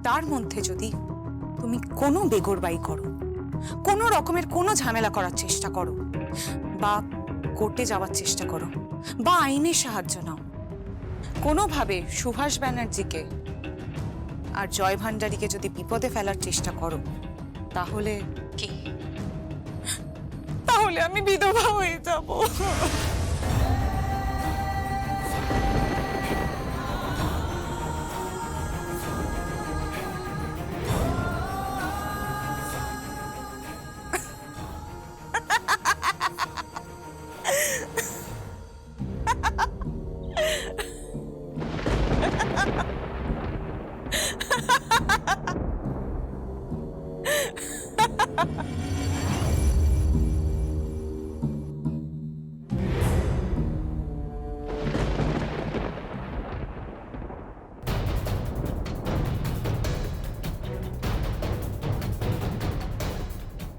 তার মধ্যে যদি তুমি কোনো বেগরবাই করো, কোনো রকমের কোনো ঝামেলা করার চেষ্টা করো, বা কোর্টে যাওয়ার চেষ্টা করো, বা আইনের সাহায্য নাও, কোনোভাবে সুভাষ ব্যানার্জিকে আর জয় ভান্ডারীকে যদি বিপদে ফেলার চেষ্টা করো, তাহলে কি? তাহলে আমি বিধবা হয়ে যাব।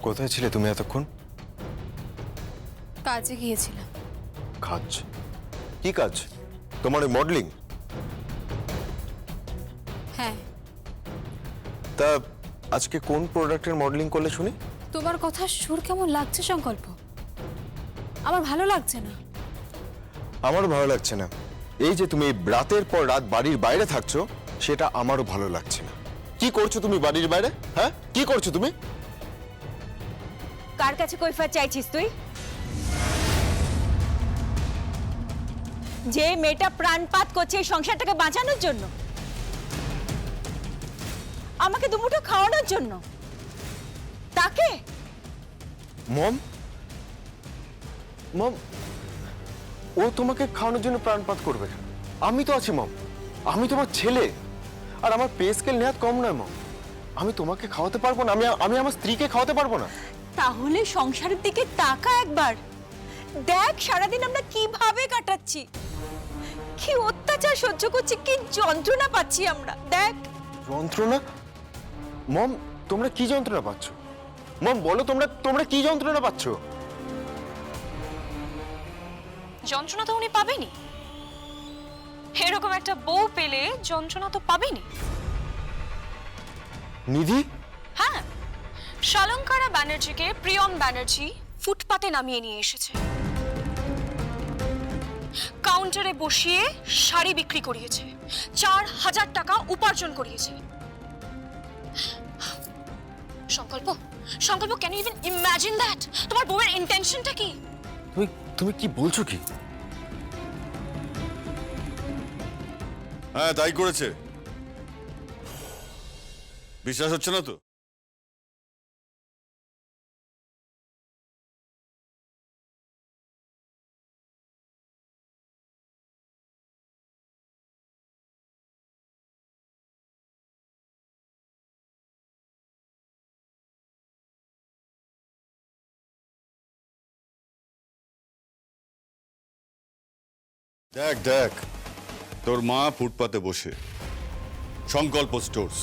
কোথায় ছিলে তুমি এতক্ষণ? কাজে গিয়েছিলাম। কাজ? কি কাজ? তোমার ওই মডেলিং? হ্যাঁ। তা আজকে কোন প্রোডাক্টের মডেলিং করলে শুনি? তোমার কথা সুর কেমন লাগছে সংকল্প? আমার ভালো লাগছে না। আমারও ভালো লাগছে না। এই যে তুমি রাতের পর রাত বাড়ির বাইরে থাকছো, সেটা আমারও ভালো লাগছে না। কি করছো তুমি বাড়ির বাইরে? হ্যাঁ, কি করছো তুমি? কার কাছে কৈফিয়ত চাইছিস তুই? যে মেয়েটা প্রাণপাত করছে এই সংসারটাকে বাঁচানোর জন্য, আমাকে দুমুঠো খাওয়ানোর জন্য, তাকে? মম, মম, ও তোমাকে খাওয়ানোর জন্য প্রাণপাত করবে কেন? আমি তো আছি মম, আমি তোমার ছেলে, আর আমার পে স্কেল নেহাত কম নয় মম। আমি তোমাকে খাওয়াতে পারবো না, আমি আমার স্ত্রীকে খাওয়াতে পারবো না। তাহলে সংসারের দিকে তাকা একবার, দেখ সারাদিন আমরা কিভাবে কাটাচ্ছি, কি অত্যাচার সহ্য করছি, কি যন্ত্রণা পাচ্ছি আমরা। দেখ। যন্ত্রণা? মম, তোমরা কি যন্ত্রণা পাচ্ছ? মম বলো, তোমরা কি যন্ত্রণা পাচ্ছ? যন্ত্রণা তো উনি পাবেনি। এরকম একটা বউ পেলে যন্ত্রণা তো পাবেনি। নিধি? হ্যাঁ, শালঙ্কারা ব্যানার্জিকে প্রিয়ম ব্যানার্জি ফুটপাতে নামিয়ে নিয়ে এসেছে, কাউন্টারে বসিয়ে শাড়ি বিক্রি করিয়েছে, 4,000 টাকা উপার্জন করিয়েছে। সংকল্প, সংকল্প, can you even imagine that? তোমার বউয়ের ইন্টেনশনটা কি? তুমি কি বলছো কি? হ্যাঁ, তাই করেছে। বিশ্বাস হচ্ছে না তো? দেখ দেখ, তোর মা ফুটপাতে বসে সংকল্প স্টোর্স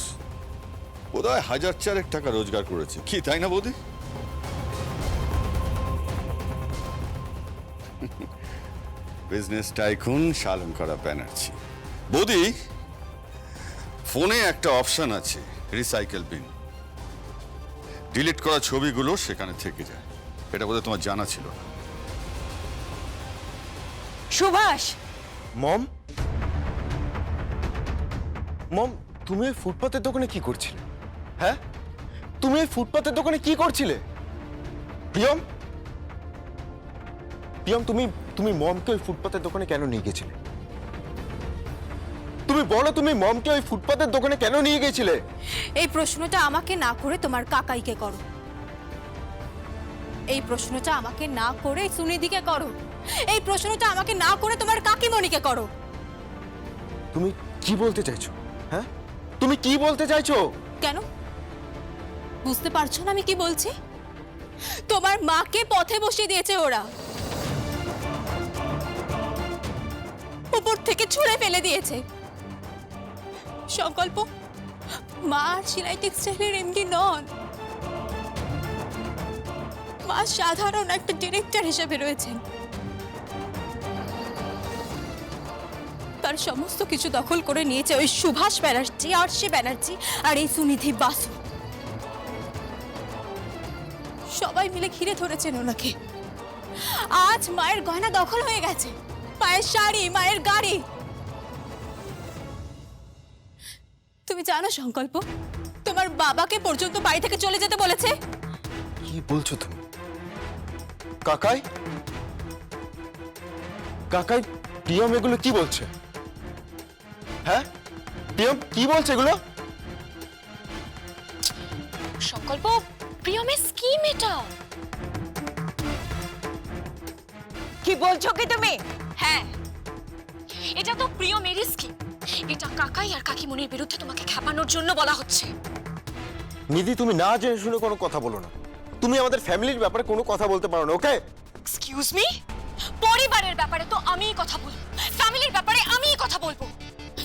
বোধহয় 1,000 টাকা রোজগার করেছে, কি তাই না বৌদি? Business tycoon Shalankara Banerjee. বৌদি, ফোনে একটা অপশন আছে রিসাইকেল বিন, ডিলিট করা ছবিগুলো সেখানে থেকে যায়। এটা বোধহয় তোমার জানা ছিল না। সুভাষ, মম, মম, তুমি ওই ফুটপাতের দোকানে কি করছিলে? হ্যাঁ, তুমি ওই ফুটপাতের দোকানে কি করছিলে? প্রিয়ম, প্রিয়ম, তুমি মমকে ওই ফুটপাতের দোকানে কেন নিয়ে গেছিলে? তুমি বলো, তুমি মমকে ওই ফুটপাতের দোকানে কেন নিয়ে গেছিলে? এই প্রশ্নটা আমাকে না করে তোমার কাকাইকে করো। এই প্রশ্নটা আমাকে না করে সুনিধিকে করো। এই প্রশ্নটা আমাকে না করে তোমার কাকিমণিকে করো। তুমি কি বলতে চাইছো? হ্যাঁ, তুমি কি বলতে চাইছো? কেন বুঝতে পারছো না আমি কি বলছি? তোমার মাকে পথে বসিয়ে দিয়েছে ওরা, উপর থেকে ছুঁড়ে ফেলে দিয়েছে। সংকল্প, মা আর সেলাই টেক্সটাইলের এমডি নন, মা সাধারণ একটা ডিরেক্টর হিসেবে রয়েছেন। তার সমস্ত কিছু দখল করে নিয়েছে ওই সুভাষ ব্যানার্জি, আরশি ব্যানার্জি আর এই সুনিধি বাসু। সবাই মিলে ঘিরে ধরেছেন ওনাকে। আজ মায়ের গয়না দখল হয়ে গেছে, মায়ের শাড়ি, মায়ের গাড়ি। তুমি জানো সংকল্প, তোমার বাবাকে পর্যন্ত বাড়ি থেকে চলে যেতে বলেছে। কি বলছো তুমি? কাকাই কাকাই প্রিয়ম এগুলো কি বলছে? হ্যাঁ প্রিয়ম কি বলছে এগুলো? সংকল্প, প্রিয়মের স্কিম এটা। কি বলছো কি তুমি? হ্যাঁ, এটা তো প্রিয়মেরই স্কিম। এটা কাকাই আর কাকিমণির বিরুদ্ধে তোমাকে খেপানোর জন্য বলা হচ্ছে। নিধি, তুমি না জেনে শুনে কোনো কথা বলো না। তুমি আমাদের ফ্যামিলির ব্যাপারে কোনো কথা বলতে পারো না, ওকে? এক্সকিউজ মি, পরিবারের ব্যাপারে তো আমিই কথা বলবো, ফ্যামিলির ব্যাপারে আমিই কথা বলবো।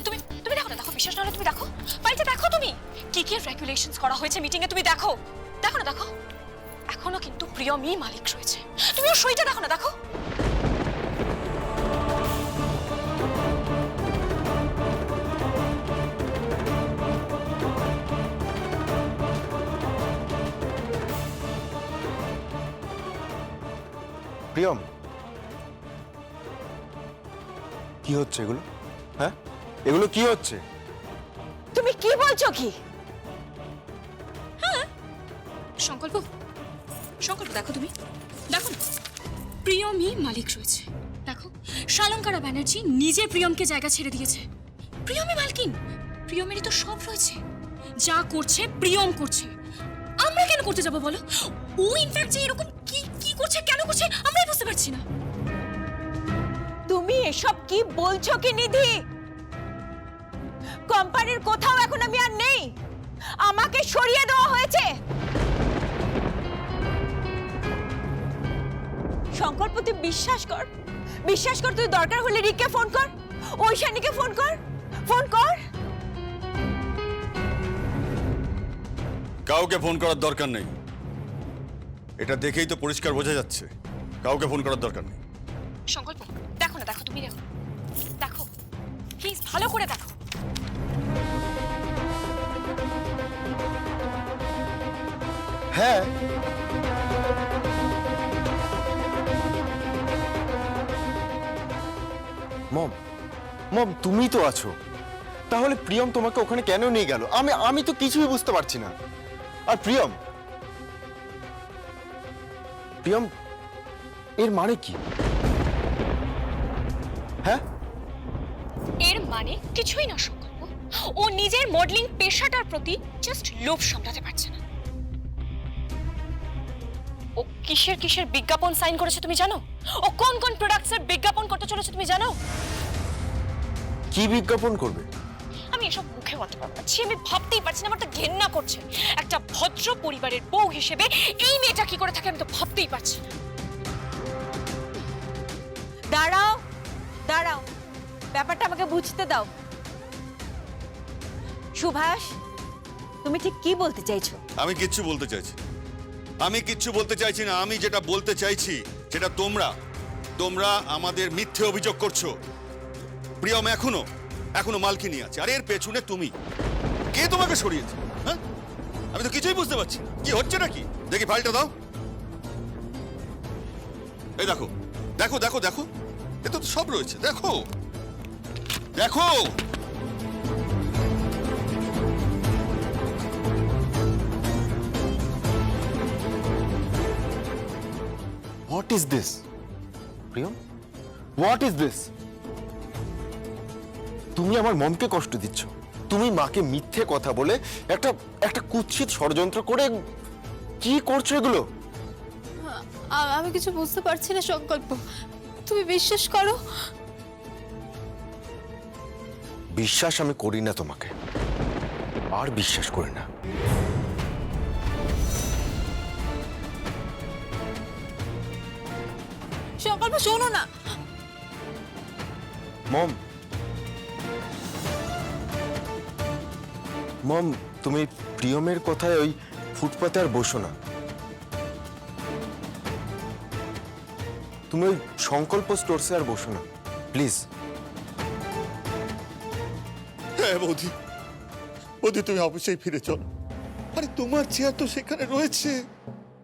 তুমি তুমি দেখো না, দেখো, বিশ্বাস না হলে তুমি দেখো, বাড়িতে দেখো তুমি কি কি রেগুলেশনস করা হয়েছে মিটিং এ, তুমি দেখো, দেখো না, দেখো। এখনো কিন্তু প্রিয়মই মালিক রয়েছে। তুমি ওর সইটা দেখো না, দেখো। প্রিয়ম, কি হচ্ছে এগুলো? হ্যাঁ, এগুলো কি হচ্ছে? তুমি কি বলছো কি? সংকল্প, সংকল্প, দেখো, তুমি দেখো না, প্রিয়মই মালিক রয়েছে। দেখো, শালঙ্কারা ব্যানার্জি নিজে প্রিয়মকে জায়গা ছেড়ে দিয়েছে। প্রিয়মই মালকিন, প্রিয়মেরই তো সব রয়েছে। যা করছে প্রিয়ম করছে, আমরা কেন করতে যাব বলো? ও ইনফ্যাক্ট যে এরকম কি কি করছে, কেন করছে, আমরাই বুঝতে পারছি না। তুমি এসব কি বলছো কি নিধি? কোম্পানির কোথাও এখন আমি আর নেই, আমাকে সরিয়ে দেওয়া হয়েছে। সংকল্প, তুই বিশ্বাস কর, বিশ্বাস কর, তুই দরকার হলে রিককে ফোন কর, ঐশানীকে ফোন কর, ফোন কর। কাউকে ফোন করার দরকার নেই। এটা দেখেই তো পরিষ্কার বোঝা যাচ্ছে কাউকে ফোন করার দরকার নেই। সংকল্প, দেখো না, দেখো, তুমি দেখো, দেখো, প্লিজ ভালো করে দেখো। হ্যাঁ, মম, মম তুমি তো আছো, তাহলে প্রিয়ম তোমাকে ওখানে কেন নিয়ে গেল? আমি তো কিছুই বুঝতে পারছি না। আর প্রিয়ম, প্রিয়ম এর মানে কি? হ্যাঁ, এর মানে কিছুই না সংকল্প, ও নিজের মডেলিং পেশাটার প্রতি জাস্ট লোভ সামলাতে পারছে না। ও কিসের কিসের বিজ্ঞাপন সাইন করেছে তুমি জানো? ও কোন কোন প্রোডাক্টসের বিজ্ঞাপন করতে চলেছে তুমি জানো? কি বিজ্ঞাপন করবে? আমি এসব মুখে বলতে পারবো না, আমি ভাবতেই পারছি না, আমার তো ঘেন্না করছে। একটা ভদ্র পরিবারের বউ হিসেবে এই মেয়েটা কি করে থাকে আমি তো ভাবতেই পারছি না। দাঁড়াও, দাঁড়াও, ব্যাপারটা আমাকে বুঝতে দাও। সুভাষ, তুমি ঠিক কি বলতে চাইছো? আমি কিচ্ছু বলতে চাইছি, আমি কিচ্ছু বলতে চাইছি না। আমি যেটা বলতে চাইছি সেটা তোমরা আমাদের মিথ্যে অভিযোগ করছো। প্রিয়ম এখনো মালকিনি আছে, আর এর পেছনে তুমি। কে তোমাকে সরিয়েছে? হ্যাঁ, আমি তো কিছুই বুঝতে পারছি না। কি হচ্ছে নাকি? দেখি ফাইলটা দাও। এই দেখো, দেখো, দেখো, দেখো, এতে তো সব রয়েছে। দেখো, দেখো। What is this Priyam? What is this? তুমি আমার মমকে কষ্ট দিচ্ছ। তুমি মাকে মিথ্যে কথা বলে একটা কুৎসিত ষড়যন্ত্র করে কি করছো এগুলো? আমি কিছু বুঝতে পারছি না সংকল্প, তুমি বিশ্বাস করো। বিশ্বাস আমি করি না তোমাকে, আর বিশ্বাস করি না। সংকল্প শোনো না। মম, মম তুমি প্রিয়মের কথায় ওই ফুটপাতে আর বসো না। তুমি ওই সংকল্প স্টোরসে আর বসো না, প্লিজ। হ্যাঁ বৌদি, বৌদি তুমি অবশ্যই ফিরে চলো। আরে তোমার চেয়ার তো সেখানে রয়েছে,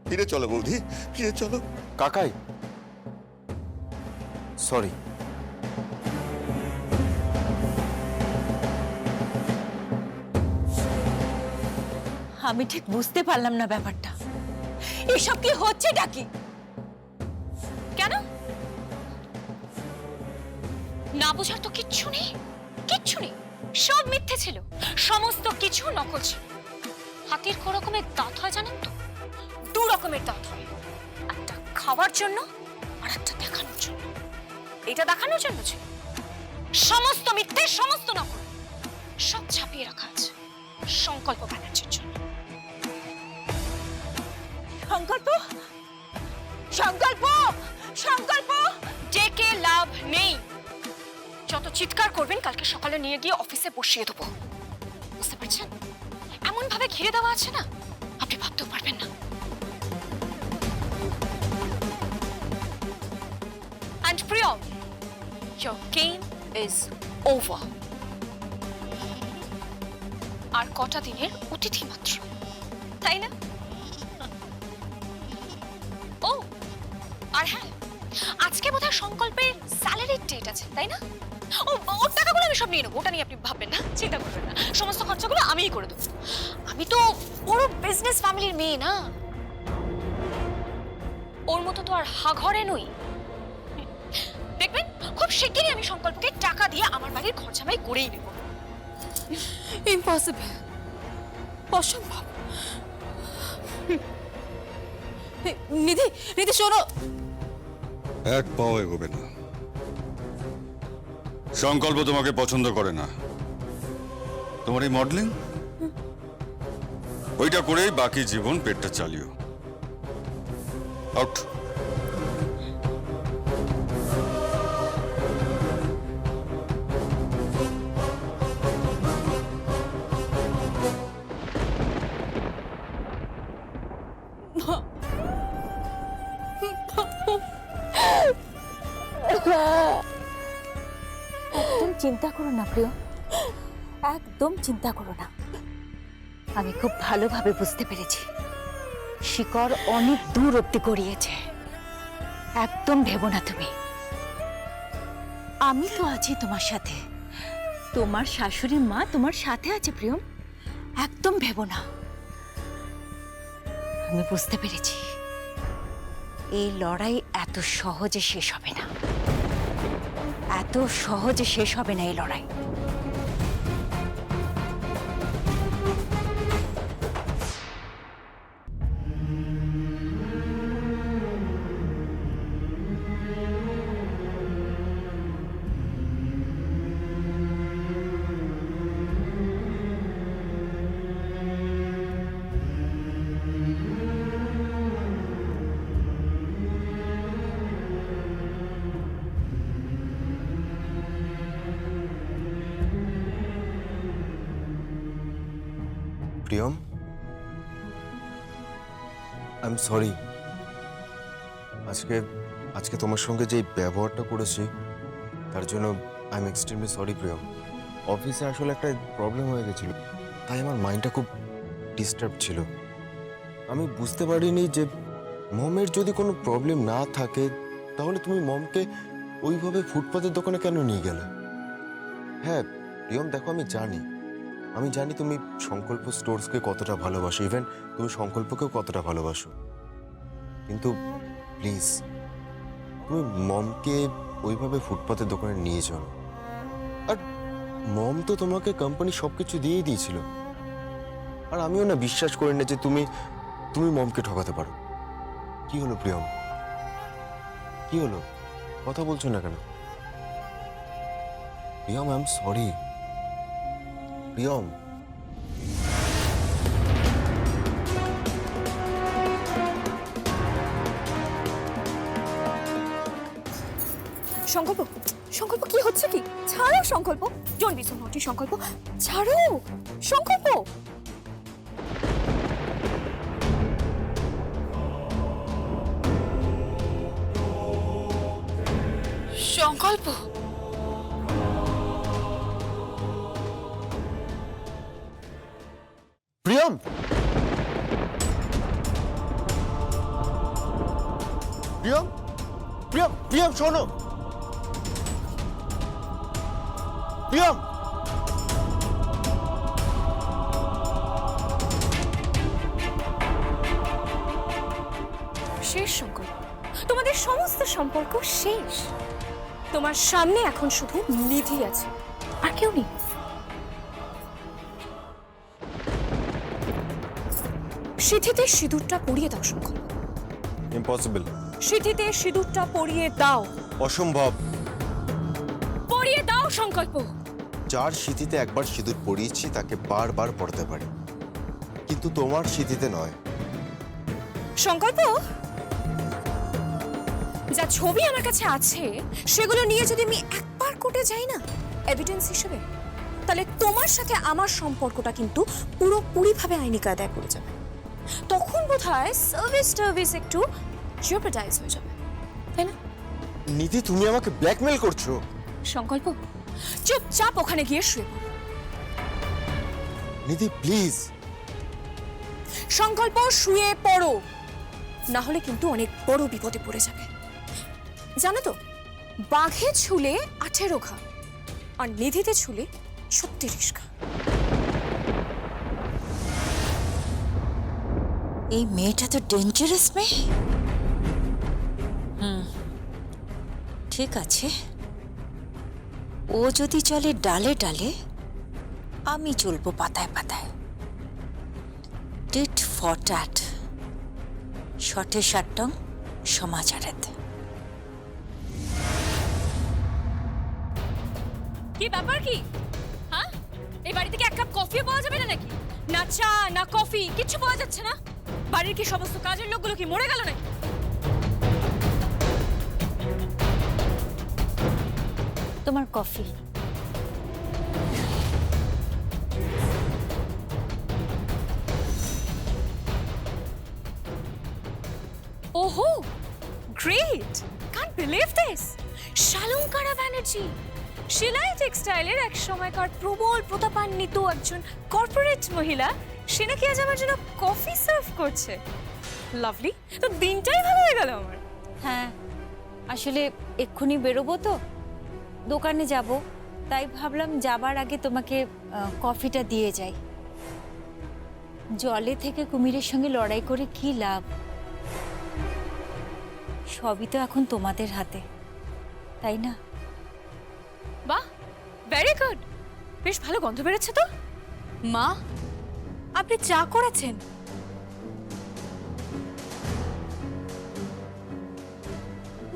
ফিরে চলো বৌদি, ফিরে চলো। কাকাই, সরি। আমি ঠিক বুঝতে পারলাম না ব্যাপারটা, এসব কি হচ্ছেটা কি? কেন? না বোঝার তো কিচ্ছু নেই, কিচ্ছু নেই। সব মিথ্যে ছিল, সমস্ত কিছু নকল ছিল। হাতির কো রকমের দাঁত হয় জানেন তো? 2 রকমের দাঁত হয়, একটা খাওয়ার জন্য আর একটা দেখানোর জন্য। এটা দেখানোর জন্য ছিল। সমস্ত মিথ্যে, সমস্ত নকল, সব ছাপিয়ে রাখা আছে সংকল্প ব্যানার্জির জন্য। সংকল্প, সংকল্প, সংকল্প! ডেকে লাভ নেই। যত চিৎকার করবেন কালকে সকালে নিয়ে গিয়ে অফিসে বসিয়ে দেবো, বুঝতে পারছেন? এমন ভাবে ঘিরে দেওয়া আছে না, আপনি ভাবতেও পারবেন না। And Priyam, your game is over. আর কটা দিনের অতিথি মাত্র, তাই না? ও আর হ্যাঁ, আজকে বোধহয় সংকল্পের স্যালারির ডেট আছে, তাই না? ও, ওর টাকাগুলো আমি সব নিয়ে নেবো, ওটা নিয়ে আপনি ভাববেন না, চিন্তা করবেন না। সমস্ত খরচাগুলো আমিই করে দেবো। আমি তো বড় বিজনেস ফ্যামিলির মেয়ে না, ওর মতো তো আর হাঘরে নই। দেখবেন খুব শিগগিরই আমি সংকল্পকে টাকা দিয়ে আমার বাড়ির খরচামাই করেই নেব। ইম্পসিবল, অসম্ভব। নিধি, নিধি শোনো। এক পাও এগোবে না। সংকল্প তোমাকে পছন্দ করে না। তোমার এই মডেলিং, ওইটা করেই বাকি জীবন পেটটা চালিও। আউট। একদম চিন্তা করো না প্রিয়, একদম চিন্তা করো না। আমি খুব ভালোভাবে বুঝতে পেরেছি শিকড় অনেক দূর অব্দি গড়িয়েছে। একদম ভেবো না তুমি, আমি তো আছি তোমার সাথে। তোমার শাশুড়ি মা তোমার সাথে আছে প্রিয়ম, একদম ভেবো না। আমি বুঝতে পেরেছি এই লড়াই এত সহজে শেষ হবে না, এত সহজে শেষ হবে না এই লড়াই। Priyam, I am sorry. আজকে তোমার সঙ্গে যে ব্যবহারটা করেছি তার জন্য I am extremely sorry Priyam. অফিসে আসলে একটা প্রবলেম হয়ে গেছিল, তাই আমার মাইন্ডটা খুব ডিস্টার্ব ছিল। আমি বুঝতে পারিনি যে মমের যদি কোনো প্রবলেম না থাকে তাহলে তুমি মমকে ওইভাবে ফুটপাতের দোকানে কেন নিয়ে গেলে। হ্যাঁ প্রিয়ম, দেখো আমি জানি তুমি সংকল্প স্টোরসকে কতটা ভালোবাসো, ইভেন তুমি সংকল্পকেও কতটা ভালোবাসো, কিন্তু প্লিজ তুমি মমকে ওইভাবে ফুটপাতের দোকানে নিয়ে যাও। আর মম তো তোমাকে কোম্পানি সবকিছু দিয়েই দিয়েছিল, আর আমিও না বিশ্বাস করি না যে তুমি মমকে ঠকাতে পারো। কি হলো প্রিয়ম, কি হলো, কথা বলছো না কেন? Priyam, I am sorry Priyam. সংকল্প, সংকল্প কি হচ্ছে কি? ছাড়ো সংকল্প, ডোন্ট বি সো নটি সংকল্প, ছাড়ো সংকল্প। সংকল্প, প্রিয়ম, প্রিয়ম, প্রিয়ম, প্রিয়ম শোনো, প্রিয়ম। শেষ সংকল্প, তোমাদের সমস্ত সম্পর্ক শেষ। তোমার সামনে এখন শুধু নিধি আছে, আর কেউ নেই। সিঁথিতে সিঁদুরটা পরিয়ে দাও সংকল্প। ইম্পসিবল। সিঁথিতে সিঁদুরটা পরিয়ে দাও। অসম্ভব। পরিয়ে দাও সংকল্প। যার স্মৃতিতে একবার সিঁদুর পরিয়েছি তাকে বারবার পড়তে পারি, কিন্তু তোমার স্মৃতিতে নয়। সংকল্প, যা ছবি আমার কাছে আছে সেগুলো নিয়ে যদি আমি একবার কোর্টে যাই না এভিডেন্স হিসেবে, তাহলে তোমার সাথে আমার সম্পর্কটা কিন্তু পুরোপুরিভাবে আইনি কায়দায় পড়ে যাবে। তখন বোধহয় সার্ভিস একটু জিওপেটাইজ হয়ে যাবে, তাই না? নিধি, তুমি আমাকে ব্ল্যাকমেল করছো। সংকল্প, চুপচাপ ওখানে গিয়ে শুয়ে পড়ো। নিধি প্লিজ। সংকল্প, শুয়ে পড়ো, না হলে কিন্তু অনেক বড় বিপদে পড়ে যাবে। জানো তো, বাঘে ছুলে 18 ঘা, আর নিধিতে ছুলে 36 ঘা। এই মেয়েটা তো ডেঞ্জারাস মেয়ে। ঠিক আছে, ও যদি চলে ডালে ডালে, আমি চলবো পাতায় পাতায়। টিট ফর ট্যাট, শটে শাট্টং সমাচারেত। কি ব্যাপার কি? হ্যাঁ, এই বাড়ি থেকে এক কাপ কফিও পাওয়া যাবে না নাকি? না চা, না কফি, কিছু পাওয়া যাচ্ছে না? বাড়ির কি সমস্ত কাজের লোকগুলো কি মরে গেল নাকি? তোমার কফি। ওহো, great! Can't believe this! Shalankara Banerjee, Shilai টেক্সটাইলের এক সময়কার প্রবল প্রতাপান্বিত একজন কর্পোরেট মহিলা, সে নাকি আজ আমার জন্য কফি সার্ভ করছে। লাভলি, তো দিনটাই ভালো হয়ে গেল আমার। হ্যাঁ, আসলে এক্ষুনি বেরোবো তো, দোকানে যাব, তাই ভাবলাম যাবার আগে তোমাকে কফিটা দিয়ে যাই। জলে থেকে কুমিরের সঙ্গে লড়াই করে কি লাভ? সবই তো এখন তোমাদের হাতে, তাই না? বাহ, ভেরি গুড, বেশ ভালো গন্ধ বেরোচ্ছে তো। মা, আপনি চা করেছেন?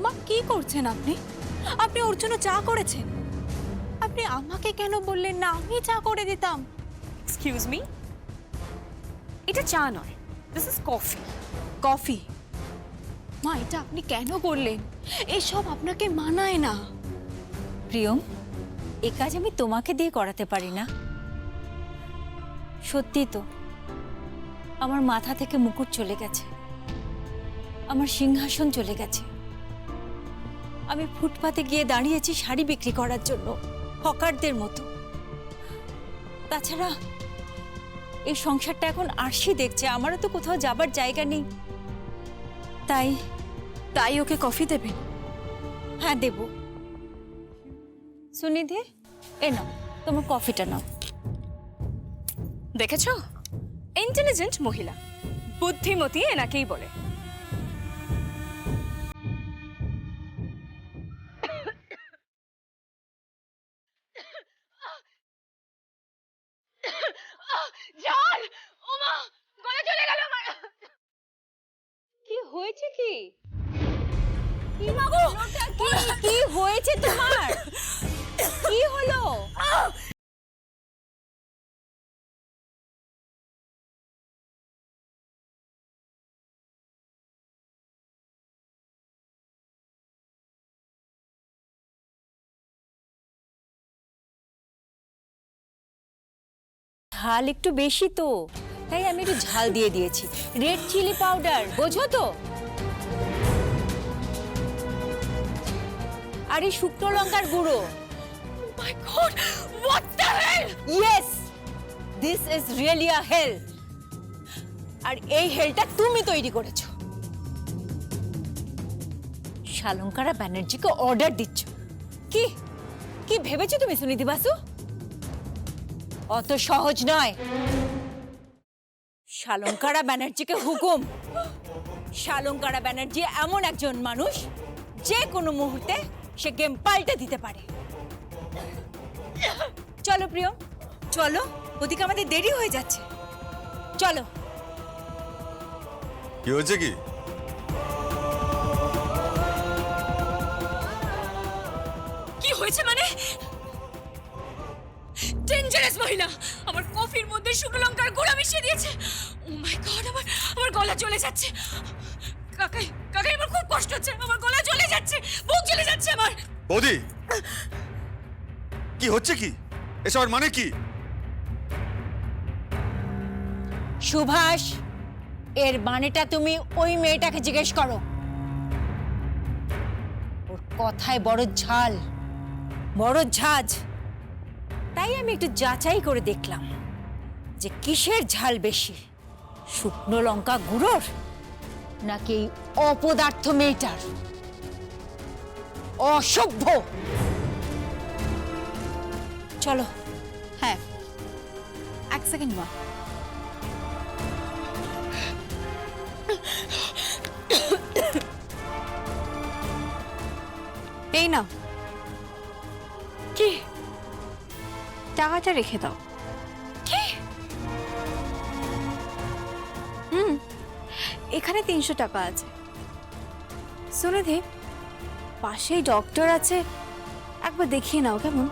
মা, কি করছেন আপনি? আপনি ওর জন্য চা করেছেন? আপনি আমাকে কেন বললেন না? আমি চা করে দিতাম। এক্সকিউজ মি, এটা চা নয়, দিস ইজ কফি। কফি? মা, এটা আপনি কেন করলেন? এসব আপনাকে মানায় না। প্রিয়ম, এ কাজ আমি তোমাকে দিয়ে করাতে পারি না। সত্যি তো, আমার মাথা থেকে মুকুট চলে গেছে, আমার সিংহাসন চলে গেছে। আমি ফুটপাতে গিয়ে দাঁড়িয়েছি শাড়ি বিক্রি করার জন্য, হকারদের মতো। তাছাড়া এই সংসারটা এখন আরশি দেখছে, আমারও তো কোথাও যাবার জায়গা নেই। তাই ওকে কফি দেবেন? হ্যাঁ, দেব। সুনিধি, এ নাও তোমার কফিটা নাও। দেখেছো, ইন্টেলিজেন্ট মহিলা, বুদ্ধিমতী এনাকেই বলে। জল! ওমা, গলা চলে গেল আমার। কি হয়েছে? কি মাগো, কি হয়েছে তোমার? কি হলো? ঝাল একটু বেশি তো, তাই আমি একটু ঝাল দিয়ে দিয়েছি। রেড চিলি পাউডার, বোঝো তো? আর এই শুকনো লঙ্কার গুঁড়ো। My God, what the hell! Yes, this is really a hell. আর এই হেলটা তুমি তৈরি করেছো। শালঙ্কারা ব্যানার্জিকে অর্ডার দিচ্ছ। কি কি ভেবেছো তুমি সুনীতি বাসু? অত সহজ নয়। শালঙ্কারা ব্যানার্জিকে হুকুম। শালঙ্কারা ব্যানার্জি এমন একজন মানুষ যে কোনো মুহূর্তে সে গেম পাল্টে দিতে পারে। চলো প্রিয়, চলো, ওদিকে আমাদের দেরি হয়ে যাচ্ছে। চলো। কি হয়েছে কি? কি হয়েছে মানে? ডেঞ্জারাস মহিলা আমার কফির মধ্যে শুকনো লঙ্কার গুঁড়া মিশিয়ে দিয়েছে। ও মাই গড, আমার গলা চলে যাচ্ছে। কাকাই কাকাই, আমার খুব কষ্ট হচ্ছে, আমার গলা চলে যাচ্ছে, বুক চলে যাচ্ছে আমার। বৌদি, কি হচ্ছে কি? এসবের মানে কি? সুভাষ, এর মানেটা তুমি ওই মেয়েটাকে জিজ্ঞেস করো। ওর কথায় বড় ঝাল, বড় ঝাঁজ। তাই আমি একটু যাচাই করে দেখলাম যে কিসের ঝাল বেশি, শুকনো লঙ্কা গুঁড়োর নাকি এই অপদার্থ মেয়েটার। অসভ্য। চলো। হ্যাঁ, এক সেকেন্ড মা। এই না, কি? টাকাটা রেখে দাও। কি? এখানে 300 টাকা আছে। সুনিধি, পাশেই ডক্টর আছে, একবার দেখিয়ে নাও কেমন?